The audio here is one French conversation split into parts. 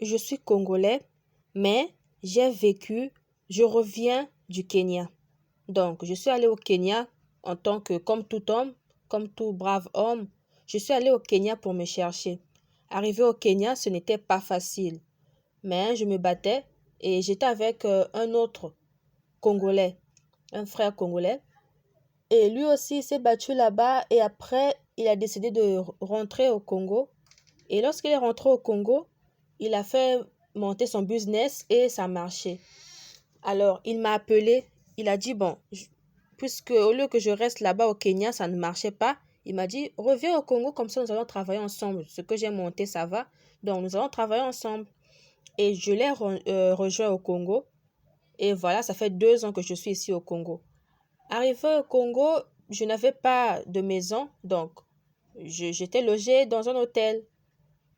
je suis congolais, mais je reviens du Kenya. Donc, je suis allée au Kenya en tant que, comme tout homme, comme tout brave homme, je suis allée au Kenya pour me chercher. Arrivé au Kenya, ce n'était pas facile, mais je me battais et j'étais avec un autre Congolais, un frère congolais. Et lui aussi s'est battu là-bas et après, il a décidé de rentrer au Congo. Et lorsqu'il est rentré au Congo, il a fait monter son business et ça marchait. Alors, il m'a appelé, il a dit, bon, puisque au lieu que je reste là-bas au Kenya, ça ne marchait pas, il m'a dit, reviens au Congo, comme ça nous allons travailler ensemble. Ce que j'ai monté, ça va. Donc, nous allons travailler ensemble. Et je l'ai rejoint au Congo. Et voilà, ça fait 2 ans que je suis ici au Congo. Arrivé au Congo, je n'avais pas de maison, donc j'étais logée dans un hôtel.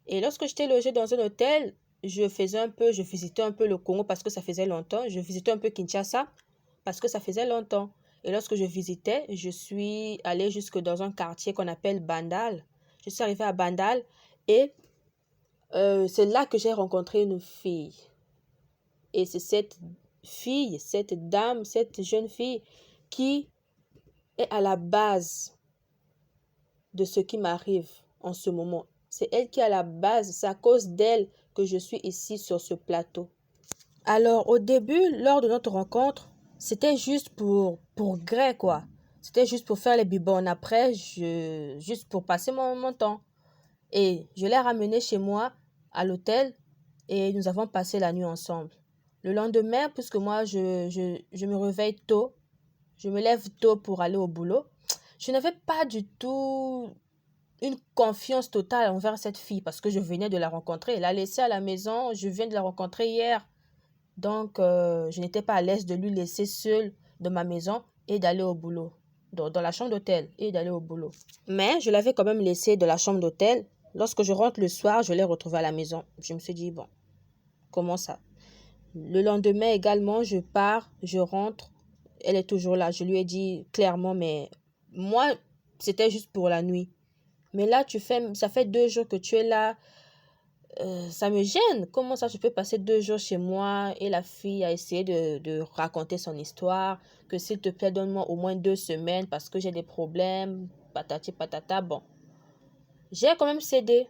Et lorsque j'étais logée dans un hôtel, je visitais un peu le Congo parce que ça faisait longtemps. Je visitais un peu Kinshasa parce que ça faisait longtemps. Et lorsque je visitais, je suis allée jusque dans un quartier qu'on appelle Bandal. Je suis arrivée à Bandal et c'est là que j'ai rencontré une fille. Et c'est cette fille, cette dame, cette jeune fille qui est à la base de ce qui m'arrive en ce moment. C'est elle qui est à la base, c'est à cause d'elle que je suis ici sur ce plateau. Alors au début, lors de notre rencontre, c'était juste pour gré quoi. C'était juste pour faire les bibons. Après, juste pour passer mon temps. Et je l'ai ramenée chez moi à l'hôtel et nous avons passé la nuit ensemble. Le lendemain, puisque moi je me réveille tôt, je me lève tôt pour aller au boulot, je n'avais pas du tout une confiance totale envers cette fille parce que je venais de la rencontrer. Elle l'a laissée à la maison, je viens de la rencontrer hier. Donc, je n'étais pas à l'aise de lui laisser seule dans ma maison et d'aller au boulot, dans la chambre d'hôtel et d'aller au boulot. Mais je l'avais quand même laissée dans la chambre d'hôtel. Lorsque je rentre le soir, je l'ai retrouvée à la maison. Je me suis dit, bon, comment ça? Le lendemain également, je pars, je rentre. Elle est toujours là. Je lui ai dit clairement, mais moi, c'était juste pour la nuit. Mais là, ça fait 2 jours que tu es là. Ça me gêne. Comment ça, je peux passer 2 jours chez moi et la fille a essayé de raconter son histoire, que s'il te plaît, donne-moi au moins 2 semaines parce que j'ai des problèmes, patati patata. Bon, j'ai quand même cédé.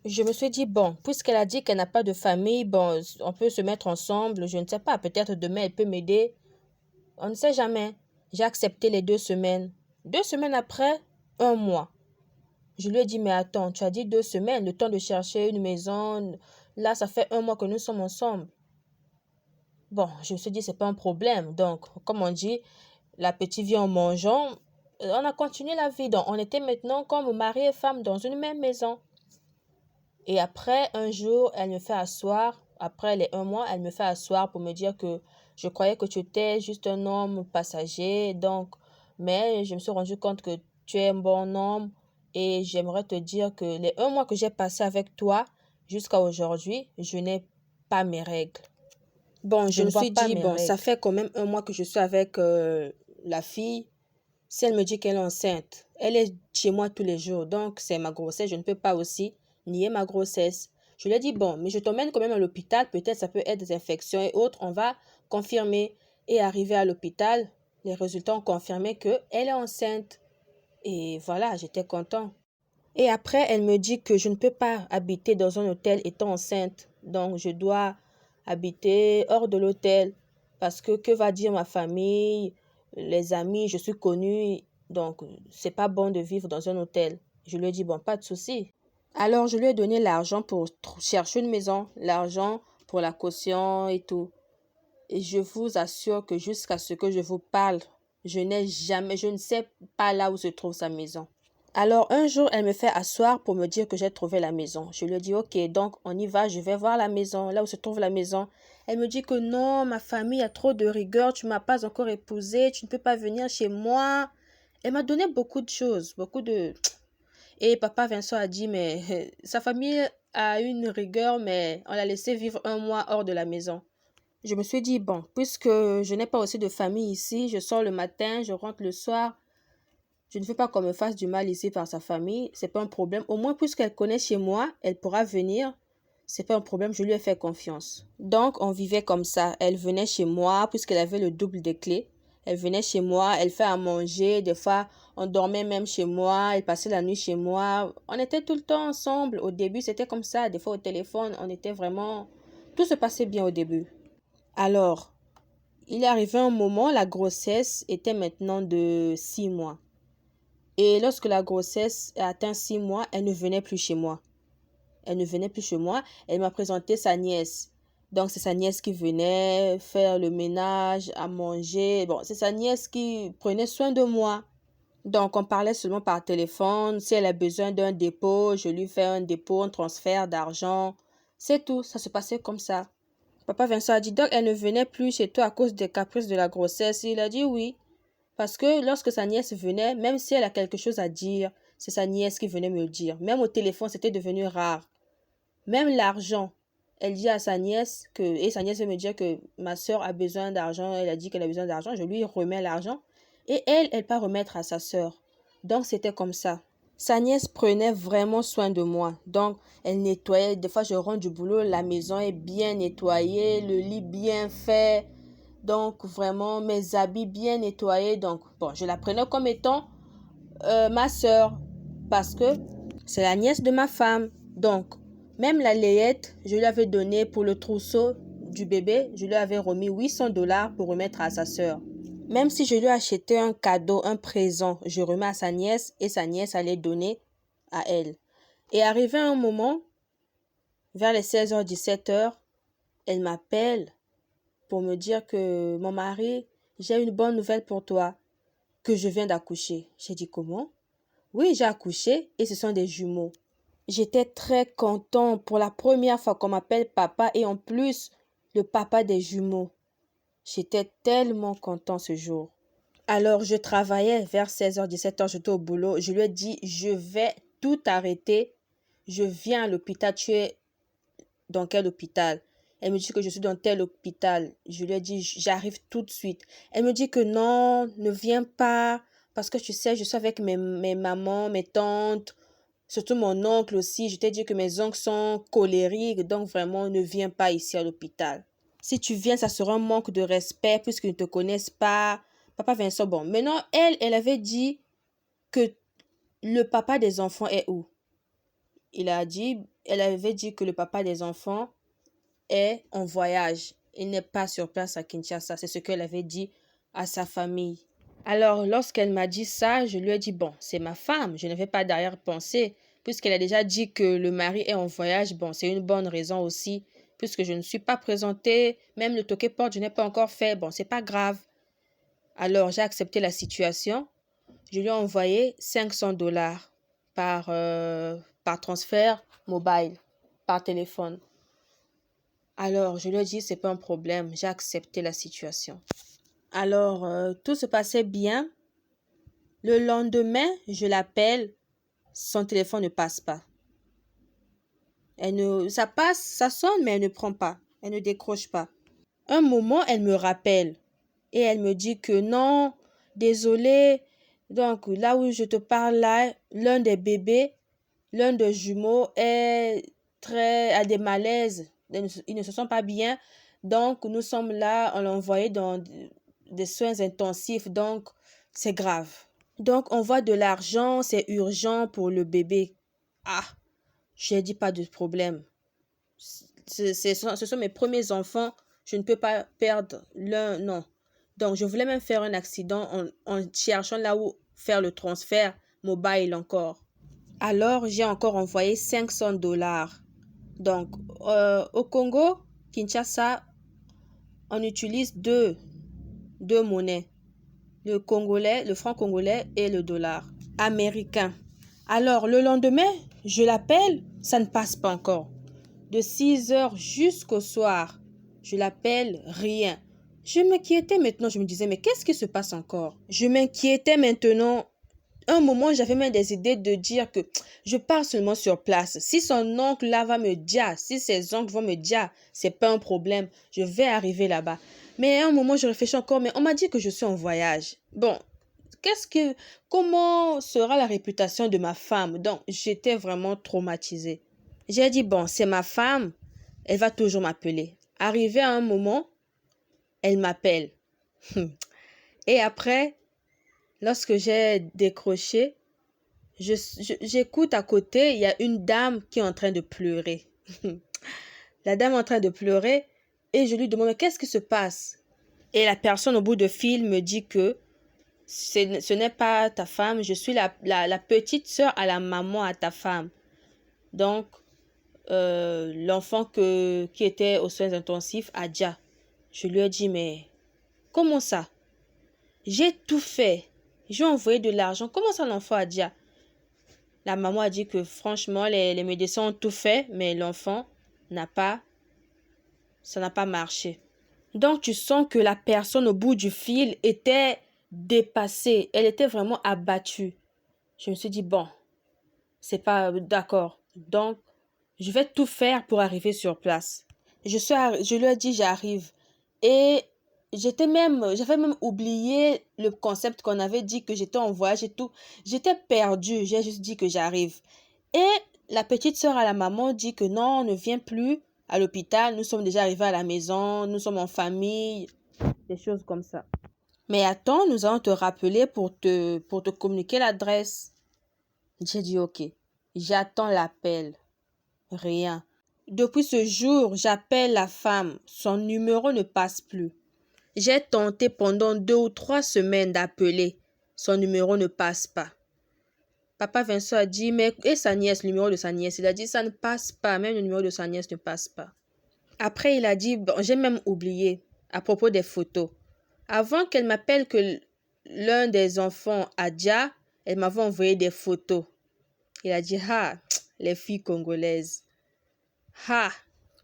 Je me suis dit, bon, puisqu'elle a dit qu'elle n'a pas de famille, bon, on peut se mettre ensemble. Je ne sais pas, peut-être demain, elle peut m'aider. On ne sait jamais. J'ai accepté les 2 semaines. 2 semaines après, un mois. Je lui ai dit, mais attends, tu as dit 2 semaines, le temps de chercher une maison. Là, ça fait un mois que nous sommes ensemble. Bon, je me suis dit, c'est pas un problème. Donc, comme on dit, la petite vie en mangeant, on a continué la vie. Donc, on était maintenant comme mari et femme dans une même maison. Et après, un jour, elle me fait asseoir. Après les un mois, elle me fait asseoir pour me dire que je croyais que tu étais juste un homme passager. Donc, mais je me suis rendu compte que tu es un bon homme. Et j'aimerais te dire que les un mois que j'ai passé avec toi jusqu'à aujourd'hui, je n'ai pas mes règles. Bon, je Je me ne vois suis pas dit, mes bon, ça règles. fait quand même un mois que je suis avec la fille. Si elle me dit qu'elle est enceinte, elle est chez moi tous les jours, donc c'est ma grossesse, je ne peux pas aussi nier ma grossesse. Je lui ai dit, bon, mais je t'emmène quand même à l'hôpital, peut-être ça peut être des infections et autres, on va confirmer. Et arrivé à l'hôpital, les résultats ont confirmé qu'elle est enceinte. Et voilà, j'étais content. Et après, elle me dit que je ne peux pas habiter dans un hôtel étant enceinte, donc je dois habiter hors de l'hôtel parce que va dire ma famille, les amis, je suis connue, donc c'est pas bon de vivre dans un hôtel. Je lui ai dit, bon, pas de souci. Alors, je lui ai donné l'argent pour chercher une maison, l'argent pour la caution et tout. Et je vous assure que jusqu'à ce que je vous parle, je ne sais pas là où se trouve sa maison. Alors, un jour, elle me fait asseoir pour me dire que j'ai trouvé la maison. Je lui ai dit, ok, donc on y va, je vais voir la maison, là où se trouve la maison. Elle me dit que non, ma famille a trop de rigueur, tu m'as pas encore épousée, tu ne peux pas venir chez moi. Elle m'a donné beaucoup de choses, beaucoup de... Et papa Vincent a dit, mais sa famille a une rigueur, mais on l'a laissé vivre un mois hors de la maison. Je me suis dit, bon, puisque je n'ai pas aussi de famille ici, je sors le matin, je rentre le soir, je ne veux pas qu'on me fasse du mal ici par sa famille, c'est pas un problème. Au moins, puisqu'elle connaît chez moi, elle pourra venir. C'est pas un problème, je lui ai fait confiance. Donc, on vivait comme ça. Elle venait chez moi, puisqu'elle avait le double des clés. Elle venait chez moi, elle fait à manger. Des fois, on dormait même chez moi. Elle passait la nuit chez moi. On était tout le temps ensemble. Au début, c'était comme ça. Des fois, au téléphone, on était vraiment... Tout se passait bien au début. Alors, il est arrivé un moment, la grossesse était maintenant de 6 mois. Et lorsque la grossesse a atteint 6 mois, elle ne venait plus chez moi. Elle ne venait plus chez moi. Elle m'a présenté sa nièce. Donc, c'est sa nièce qui venait faire le ménage, à manger. Bon, c'est sa nièce qui prenait soin de moi. Donc, on parlait seulement par téléphone. Si elle a besoin d'un dépôt, je lui fais un dépôt, un transfert d'argent. C'est tout. Ça se passait comme ça. Papa Vincent a dit, donc, elle ne venait plus chez toi à cause des caprices de la grossesse. Il a dit oui. Parce que lorsque sa nièce venait, même si elle a quelque chose à dire, c'est sa nièce qui venait me le dire. Même au téléphone, c'était devenu rare. Même l'argent, elle dit à sa nièce que, et sa nièce me dire que ma soeur a besoin d'argent, elle a dit qu'elle a besoin d'argent, je lui remets l'argent. Et elle peut remettre à sa soeur. Donc, c'était comme ça. Sa nièce prenait vraiment soin de moi. Donc, elle nettoyait. Des fois, je rentre du boulot, la maison est bien nettoyée, le lit bien fait. Donc, vraiment, mes habits bien nettoyés. Donc, bon, je la prenais comme étant ma soeur. Parce que c'est la nièce de ma femme. Donc, même la layette, je lui avais donné pour le trousseau du bébé. Je lui avais remis $800 pour remettre à sa soeur. Même si je lui achetais un cadeau, un présent, je remets à sa nièce et sa nièce allait donner à elle. Et arrivé un moment, vers les 16h, 17h, elle m'appelle pour me dire que mon mari, j'ai une bonne nouvelle pour toi, que je viens d'accoucher. J'ai dit comment? Oui, j'ai accouché et ce sont des jumeaux. J'étais très content pour la première fois qu'on m'appelle papa et en plus le papa des jumeaux. J'étais tellement content ce jour. Alors je travaillais vers 16h, 17h, j'étais au boulot. Je lui ai dit, je vais tout arrêter. Je viens à l'hôpital. Tu es dans quel hôpital? Elle me dit que je suis dans tel hôpital. Je lui ai dit, j'arrive tout de suite. Elle me dit que non, ne viens pas. Parce que tu sais, je suis avec mes mamans, mes tantes, surtout mon oncle aussi. Je t'ai dit que mes oncles sont colériques. Donc vraiment, ne viens pas ici à l'hôpital. Si tu viens, ça sera un manque de respect puisqu'ils ne te connaissent pas. Papa Vincent, bon. Maintenant, elle avait dit que le papa des enfants est où? Elle avait dit que le papa des enfants est en voyage. Il n'est pas sur place à Kinshasa. C'est ce qu'elle avait dit à sa famille. Alors, lorsqu'elle m'a dit ça, je lui ai dit, bon, c'est ma femme. Je ne vais pas derrière penser. Puisqu'elle a déjà dit que le mari est en voyage, bon, c'est une bonne raison aussi. Puisque je ne suis pas présentée, même le toqué porte, je n'ai pas encore fait. Bon, c'est pas grave. Alors, j'ai accepté la situation. Je lui ai envoyé $500 par transfert mobile, par téléphone. Alors, je lui ai dit, c'est pas un problème, j'ai accepté la situation. Alors, tout se passait bien. Le lendemain, je l'appelle, son téléphone ne passe pas. Ça passe, ça sonne, mais elle ne prend pas. Elle ne décroche pas. Un moment, elle me rappelle et elle me dit que non, désolé. Donc, là où je te parle, là, l'un des bébés, l'un des jumeaux a des malaises. Ils ne se sentent pas bien. Donc, nous sommes là, on l'a envoyé dans des soins intensifs. Donc, c'est grave. Donc, on voit de l'argent, c'est urgent pour le bébé. Ah, je n'ai dit pas de problème. Ce sont mes premiers enfants. Je ne peux pas perdre l'un, non. Donc, je voulais même faire un accident en cherchant là où faire le transfert mobile encore. Alors, j'ai encore envoyé $500. Donc, au Congo, Kinshasa, on utilise deux monnaies. Le congolais, le franc congolais et le dollar américain. Alors, le lendemain, je l'appelle, ça ne passe pas encore. De 6h jusqu'au soir, je l'appelle, rien. Je m'inquiétais maintenant, je me disais, mais qu'est-ce qui se passe encore? Je m'inquiétais maintenant. Un moment, j'avais même des idées de dire que je pars seulement sur place. Si son oncle là va me dire, si ses oncles vont me dire, c'est pas un problème, je vais arriver là-bas. Mais à un moment, je réfléchis encore, mais on m'a dit que je suis en voyage. Bon, comment sera la réputation de ma femme? Donc, j'étais vraiment traumatisée. J'ai dit, bon, c'est ma femme, elle va toujours m'appeler. Arrivé à un moment, elle m'appelle. Et après, lorsque j'ai décroché, j'écoute à côté, il y a une dame qui est en train de pleurer. La dame est en train de pleurer et je lui demande, mais qu'est-ce qui se passe? Et la personne au bout de fil me dit que ce n'est pas ta femme, je suis la petite sœur à la maman à ta femme. Donc, l'enfant qui était aux soins intensifs, Adja. Je lui ai dit, mais comment ça? J'ai tout fait. J'ai envoyé de l'argent. Comment ça l'enfant Adja? La maman a dit que franchement, les médecins ont tout fait, mais l'enfant ça n'a pas marché. Donc, tu sens que la personne au bout du fil était dépassée. Elle était vraiment abattue. Je me suis dit, bon, c'est pas d'accord. Donc, je vais tout faire pour arriver sur place. Je lui ai dit, j'arrive. Et j'avais même oublié le concept qu'on avait dit que j'étais en voyage et tout. J'étais perdue. J'ai juste dit que j'arrive. Et la petite sœur à la maman dit que non, on ne vient plus à l'hôpital. Nous sommes déjà arrivés à la maison. Nous sommes en famille. Des choses comme ça. Mais attends, nous allons te rappeler pour te communiquer l'adresse. J'ai dit ok. J'attends l'appel. Rien. Depuis ce jour, j'appelle la femme. Son numéro ne passe plus. J'ai tenté pendant 2 ou 3 semaines d'appeler. Son numéro ne passe pas. Papa Vincent a dit, mais et sa nièce, le numéro de sa nièce? Il a dit, ça ne passe pas. Même le numéro de sa nièce ne passe pas. Après, il a dit, bon, j'ai même oublié à propos des photos. Avant qu'elle m'appelle que l'un des enfants, Adja, elle m'avait envoyé des photos. Il a dit, ah, les filles congolaises. Ah,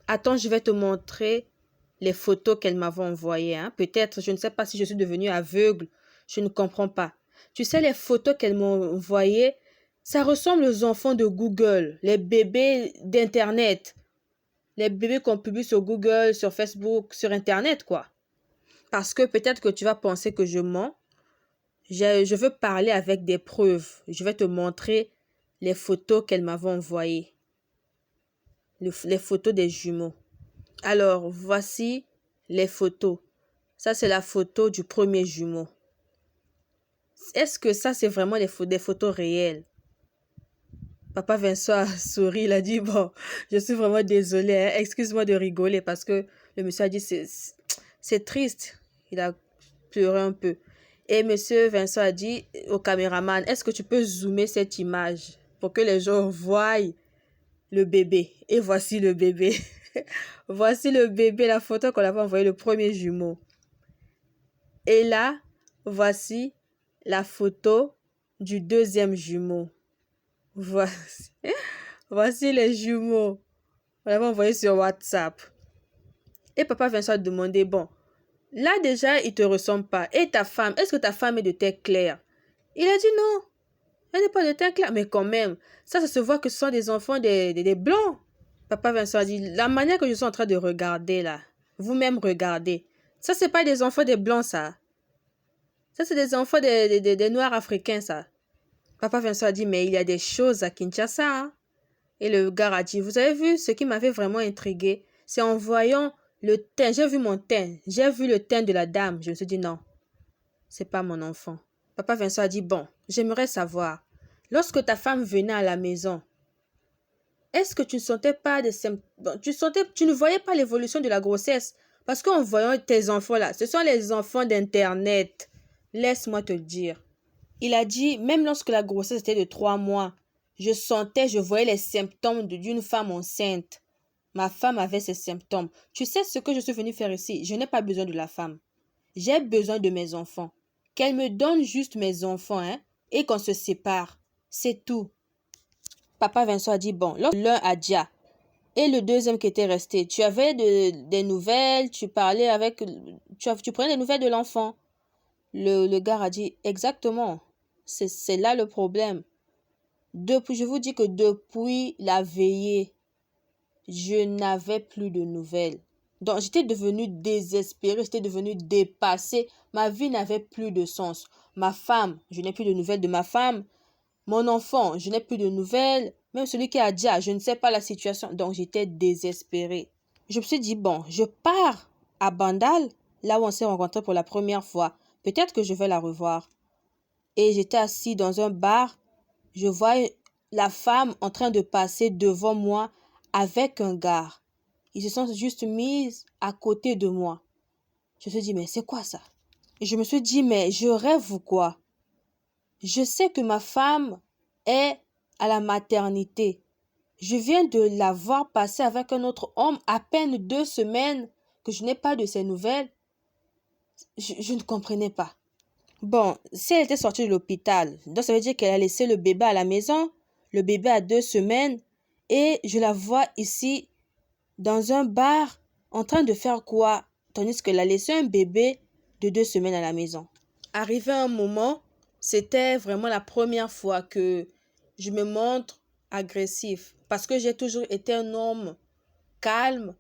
attends, je vais te montrer les photos qu'elle m'avait envoyées. Hein. Peut-être, je ne sais pas si je suis devenue aveugle. Je ne comprends pas. Tu sais, les photos qu'elle m'a envoyées, ça ressemble aux enfants de Google, les bébés d'Internet. Les bébés qu'on publie sur Google, sur Facebook, sur Internet, quoi. Parce que peut-être que tu vas penser que je mens. Je veux parler avec des preuves. Je vais te montrer les photos qu'elle m'avait envoyées. Les photos des jumeaux. Alors, voici les photos. Ça, c'est la photo du premier jumeau. Est-ce que ça, c'est vraiment des photos réelles? Papa Vincent a souri, il a dit, bon, je suis vraiment désolé, hein. Excuse-moi de rigoler parce que le monsieur a dit, c'est triste. Il a pleuré un peu. Et monsieur Vincent a dit au caméraman, est-ce que tu peux zoomer cette image pour que les gens voient le bébé? Et voici le bébé. Voici le bébé, la photo qu'on avait envoyée, le premier jumeau. Et là, voici la photo du deuxième jumeau. Voici les jumeaux. On l'avait envoyé sur WhatsApp. Et papa Vincent a demandé, bon, là déjà, il ne te ressemble pas. Et ta femme, est-ce que ta femme est de teint clair? Il a dit non, elle n'est pas de teint clair. Mais quand même, ça se voit que ce sont des enfants des blancs. Papa Vincent a dit, la manière que je suis en train de regarder là, vous-même regardez. Ça, c'est pas des enfants des blancs, ça. Ça, c'est des enfants des noirs africains, ça. Papa Vincent a dit, mais il y a des choses à Kinshasa, hein. Et le gars a dit, vous avez vu, ce qui m'avait vraiment intrigué, c'est en voyant le teint. J'ai vu mon teint. J'ai vu le teint de la dame. Je me suis dit, non, c'est pas mon enfant. Papa Vincent a dit, bon, j'aimerais savoir, lorsque ta femme venait à la maison, est-ce que tu ne sentais pas des symptômes, tu ne voyais pas l'évolution de la grossesse? Parce qu'en voyant tes enfants là, ce sont les enfants d'Internet. Laisse-moi te le dire. Il a dit, même lorsque la grossesse était de 3 mois, je voyais les symptômes d'une femme enceinte. Ma femme avait ces symptômes. Tu sais ce que je suis venue faire ici? Je n'ai pas besoin de la femme. J'ai besoin de mes enfants. Qu'elle me donne juste mes enfants, hein, et qu'on se sépare. C'est tout. Papa Vincent a dit, bon, l'un a Dia et le deuxième qui était resté, tu avais des nouvelles, tu parlais avec, tu prenais des nouvelles de l'enfant. Le gars a dit, exactement, c'est là le problème. Je vous dis que depuis la veillée, je n'avais plus de nouvelles. Donc, j'étais devenue désespérée, j'étais devenue dépassée. Ma vie n'avait plus de sens. Ma femme, je n'ai plus de nouvelles de ma femme. Mon enfant, je n'ai plus de nouvelles. Même celui qui a dit, je ne sais pas la situation. Donc, j'étais désespérée. Je me suis dit, bon, je pars à Bandal, là où on s'est rencontrés pour la première fois. Peut-être que je vais la revoir. Et j'étais assis dans un bar. Je vois la femme en train de passer devant moi avec un gars. Ils se sont juste mis à côté de moi. Je me suis dit, mais c'est quoi ça? Et je me suis dit, mais je rêve ou quoi? Je sais que ma femme est à la maternité. Je viens de la voir passer avec un autre homme à peine 2 semaines que je n'ai pas de ses nouvelles. Je ne comprenais pas. Bon, si elle était sortie de l'hôpital, donc ça veut dire qu'elle a laissé le bébé à la maison, le bébé a 2 semaines, et je la vois ici dans un bar en train de faire quoi? Tandis qu'elle a laissé un bébé de 2 semaines à la maison. Arrivé un moment, c'était vraiment la première fois que je me montre agressif parce que j'ai toujours été un homme calme,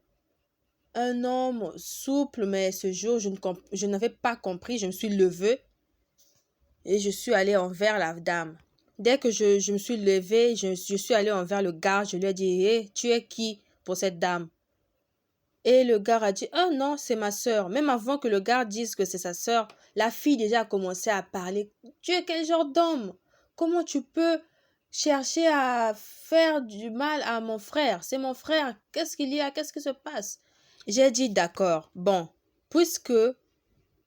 un homme souple, mais ce jour, je n'avais pas compris, je me suis levée et je suis allée envers la dame. Dès que je me suis levée, je suis allée envers le gars, je lui ai dit, hey, tu es qui pour cette dame? Et le gars a dit, oh non, c'est ma sœur. Même avant que le gars dise que c'est sa sœur, la fille déjà a commencé à parler. Tu es quel genre d'homme? Comment tu peux chercher à faire du mal à mon frère? C'est mon frère. Qu'est-ce qu'il y a? Qu'est-ce qui se passe? J'ai dit, d'accord. Bon, puisque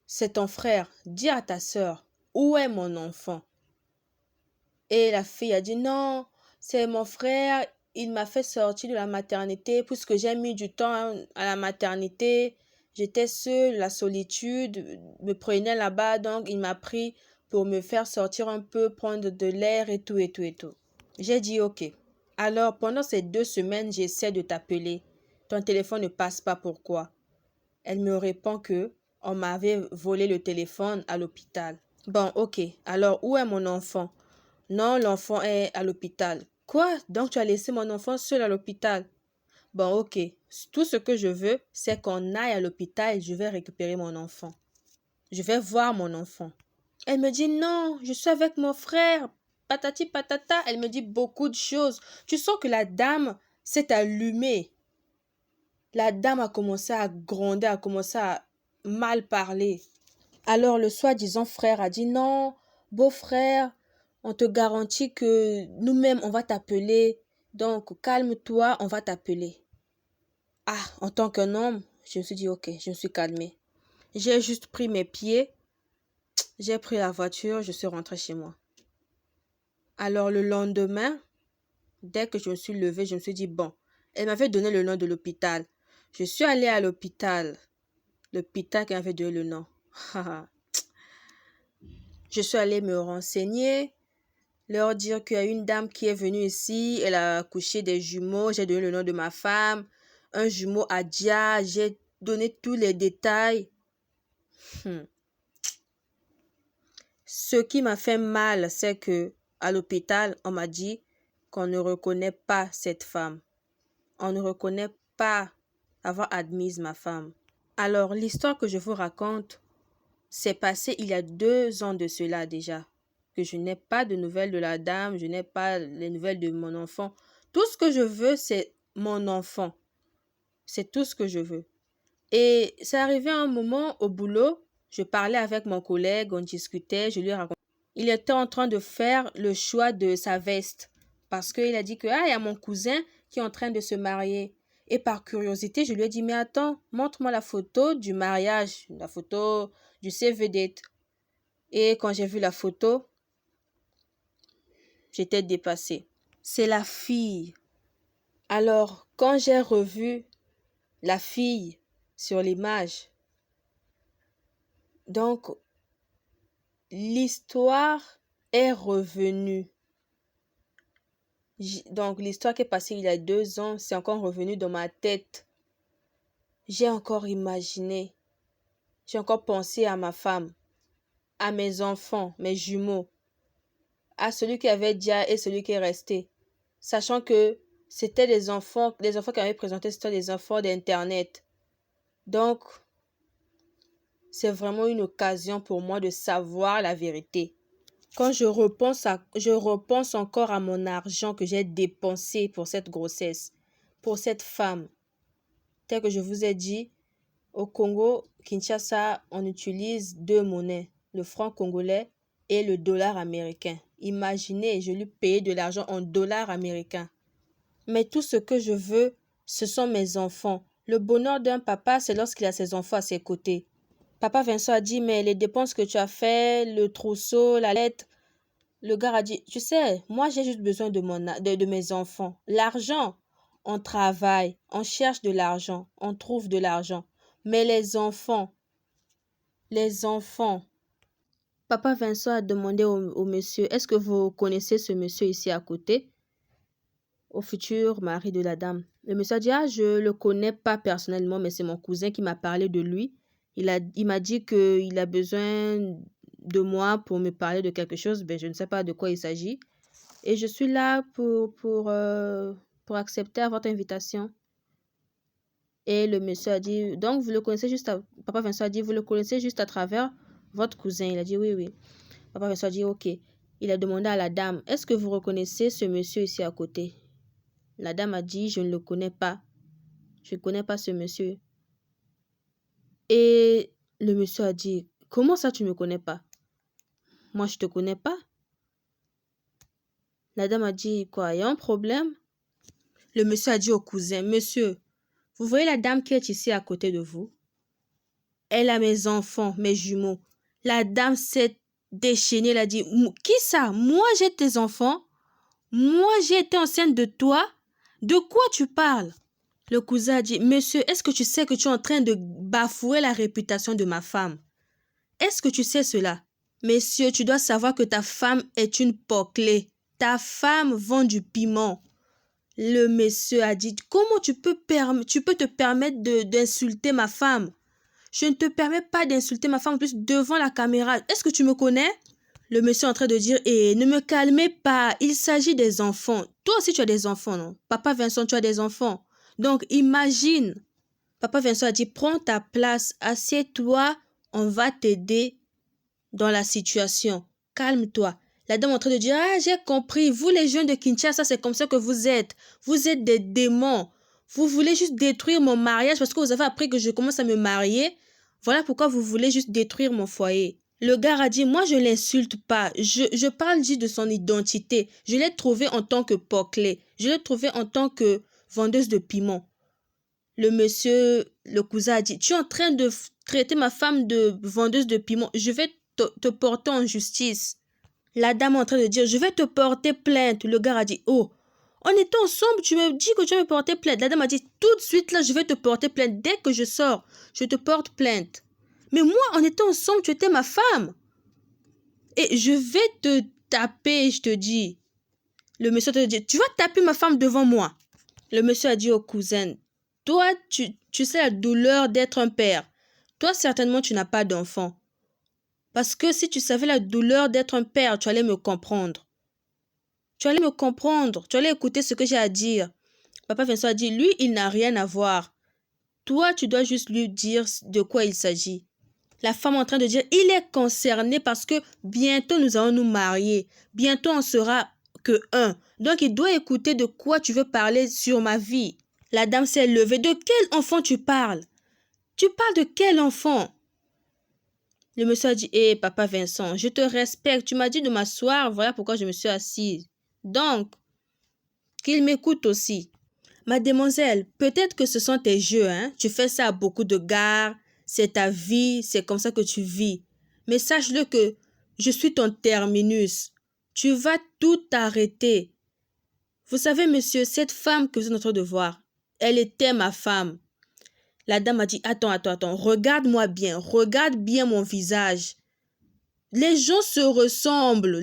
c'est ton frère, dis à ta sœur, où est mon enfant? Et la fille a dit, non, c'est mon frère, il m'a fait sortir de la maternité puisque j'ai mis du temps à la maternité. J'étais seule, la solitude me prenait là-bas, donc il m'a pris pour me faire sortir un peu, prendre de l'air et tout, et tout, et tout. J'ai dit, ok. Alors, pendant ces 2 semaines, j'essaie de t'appeler. Ton téléphone ne passe pas, pourquoi? Elle me répond que on m'avait volé le téléphone à l'hôpital. Bon, ok. Alors, où est mon enfant? Non, l'enfant est à l'hôpital. Quoi? Donc tu as laissé mon enfant seul à l'hôpital? Bon, ok. Tout ce que je veux, c'est qu'on aille à l'hôpital et je vais récupérer mon enfant. Je vais voir mon enfant. Elle me dit non, je suis avec mon frère. Patati patata. Elle me dit beaucoup de choses. Tu sens que la dame s'est allumée. La dame a commencé à gronder, a commencé à mal parler. Alors le soi-disant frère a dit non, beau-frère, on te garantit que nous-mêmes, on va t'appeler. Donc, calme-toi, on va t'appeler. Ah, en tant qu'un homme, je me suis dit, ok, je me suis calmée. J'ai juste pris mes pieds, j'ai pris la voiture, je suis rentrée chez moi. Alors, le lendemain, dès que je me suis levée, je me suis dit, bon, elle m'avait donné le nom de l'hôpital. Je suis allée à l'hôpital. L'hôpital qui m'avait donné le nom. Je suis allée me renseigner, leur dire qu'il y a une dame qui est venue ici, elle a accouché des jumeaux, j'ai donné le nom de ma femme, un jumeau Adia, j'ai donné tous les détails. Ce qui m'a fait mal, c'est que à l'hôpital, on m'a dit qu'on ne reconnaît pas cette femme. On ne reconnaît pas avoir admise ma femme. Alors, l'histoire que je vous raconte, c'est passé il y a 2 ans de cela déjà. Que je n'ai pas de nouvelles de la dame, je n'ai pas les nouvelles de mon enfant. Tout ce que je veux, c'est mon enfant. C'est tout ce que je veux. Et c'est arrivé un moment au boulot, je parlais avec mon collègue, on discutait, je lui racontais. Il était en train de faire le choix de sa veste parce qu'il a dit que il y a mon cousin qui est en train de se marier. Et par curiosité, je lui ai dit, mais attends, montre-moi la photo du mariage, la photo du save date. Et quand j'ai vu la photo, j'étais dépassée. C'est la fille. Alors, quand j'ai revu la fille sur l'image, donc, l'histoire est revenue. Donc, l'histoire qui est passée il y a 2 ans, c'est encore revenu dans ma tête. J'ai encore imaginé. J'ai encore pensé à ma femme, à mes enfants, mes jumeaux, à celui qui avait déjà et celui qui est resté. Sachant que c'était les enfants qui avaient présenté, c'était des enfants d'Internet. Donc, c'est vraiment une occasion pour moi de savoir la vérité. Quand je repense encore à mon argent que j'ai dépensé pour cette grossesse, pour cette femme. Tel que je vous ai dit, au Congo, Kinshasa, on utilise deux monnaies, le franc congolais et le dollar américain. Imaginez, je lui payais de l'argent en dollars américains. Mais tout ce que je veux, ce sont mes enfants. Le bonheur d'un papa, c'est lorsqu'il a ses enfants à ses côtés. Papa Vincent a dit, mais les dépenses que tu as fait, le trousseau, la lettre, le gars a dit, tu sais, moi j'ai juste besoin de mes enfants. L'argent, on travaille, on cherche de l'argent, on trouve de l'argent. Mais les enfants. Papa Vincent a demandé au monsieur, est-ce que vous connaissez ce monsieur ici à côté? Au futur mari de la dame. Le monsieur a dit, ah, je le connais pas personnellement, mais c'est mon cousin qui m'a parlé de lui. Il m'a dit qu'il a besoin de moi pour me parler de quelque chose. Ben, je ne sais pas de quoi il s'agit. Et je suis là pour accepter votre invitation. Et le monsieur a dit, donc vous le connaissez Papa Vincent a dit, vous le connaissez juste à travers votre cousin. Il a dit, oui, oui. Papa Vincent a dit, ok. Il a demandé à la dame, est-ce que vous reconnaissez ce monsieur ici à côté? La dame a dit, je ne le connais pas. Je ne connais pas ce monsieur. Et le monsieur a dit, comment ça tu ne me connais pas? Moi, je ne te connais pas. La dame a dit, quoi, il y a un problème? Le monsieur a dit au cousin, monsieur, vous voyez la dame qui est ici à côté de vous? Elle a mes enfants, mes jumeaux. La dame s'est déchaînée, elle a dit, qui ça? Moi, j'ai tes enfants? Moi, j'ai été enceinte de toi? De quoi tu parles? Le cousin a dit, monsieur, est-ce que tu sais que tu es en train de bafouer la réputation de ma femme? Est-ce que tu sais cela? Monsieur, tu dois savoir que ta femme est une poclée. Ta femme vend du piment. Le monsieur a dit, comment tu peux te permettre d'insulter ma femme? Je ne te permets pas d'insulter ma femme en plus devant la caméra. Est-ce que tu me connais? Le monsieur est en train de dire, ne me calmez pas, il s'agit des enfants. Toi aussi tu as des enfants, non? Papa Vincent, tu as des enfants. Donc imagine. Papa Vincent a dit, prends ta place, assieds-toi, on va t'aider dans la situation. Calme-toi. La dame est en train de dire, ah, j'ai compris, vous les jeunes de Kinshasa, c'est comme ça que vous êtes. Vous êtes des démons. Vous voulez juste détruire mon mariage parce que vous avez appris que je commence à me marier. Voilà pourquoi vous voulez juste détruire mon foyer. Le gars a dit, moi je ne l'insulte pas. Je parle juste de son identité. Je l'ai trouvé en tant que poclée. Je l'ai trouvé en tant que vendeuse de piment. Le cousin a dit, tu es en train de traiter ma femme de vendeuse de piment. Je vais te porter en justice. La dame est en train de dire, je vais te porter plainte. Le gars a dit, oh, on était ensemble, tu me dis que tu vas me porter plainte. La dame a dit, tout de suite là, je vais te porter plainte. Dès que je sors, je te porte plainte. Mais moi, on était ensemble, tu étais ma femme. Et je vais te taper, je te dis. Le monsieur te dit, tu vas taper ma femme devant moi. Le monsieur a dit au cousin, toi, tu sais la douleur d'être un père. Toi, certainement, tu n'as pas d'enfant. Parce que si tu savais la douleur d'être un père, tu allais me comprendre. Tu allais me comprendre. Tu allais écouter ce que j'ai à dire. Papa Vincent a dit, lui, il n'a rien à voir. Toi, tu dois juste lui dire de quoi il s'agit. La femme est en train de dire, il est concerné parce que bientôt nous allons nous marier. Bientôt on sera que un. Donc il doit écouter de quoi tu veux parler sur ma vie. La dame s'est levée. De quel enfant tu parles? Tu parles de quel enfant? Le monsieur a dit, papa Vincent, je te respecte. Tu m'as dit de m'asseoir. Voilà pourquoi je me suis assise. Donc, qu'il m'écoute aussi. Mademoiselle, peut-être que ce sont tes jeux, hein? Tu fais ça à beaucoup de gars. C'est ta vie. C'est comme ça que tu vis. Mais sache-le que je suis ton terminus. Tu vas tout arrêter. Vous savez, monsieur, cette femme que vous êtes en train de voir, elle était ma femme. La dame a dit, attends, regarde-moi bien, regarde bien mon visage. Les gens se ressemblent.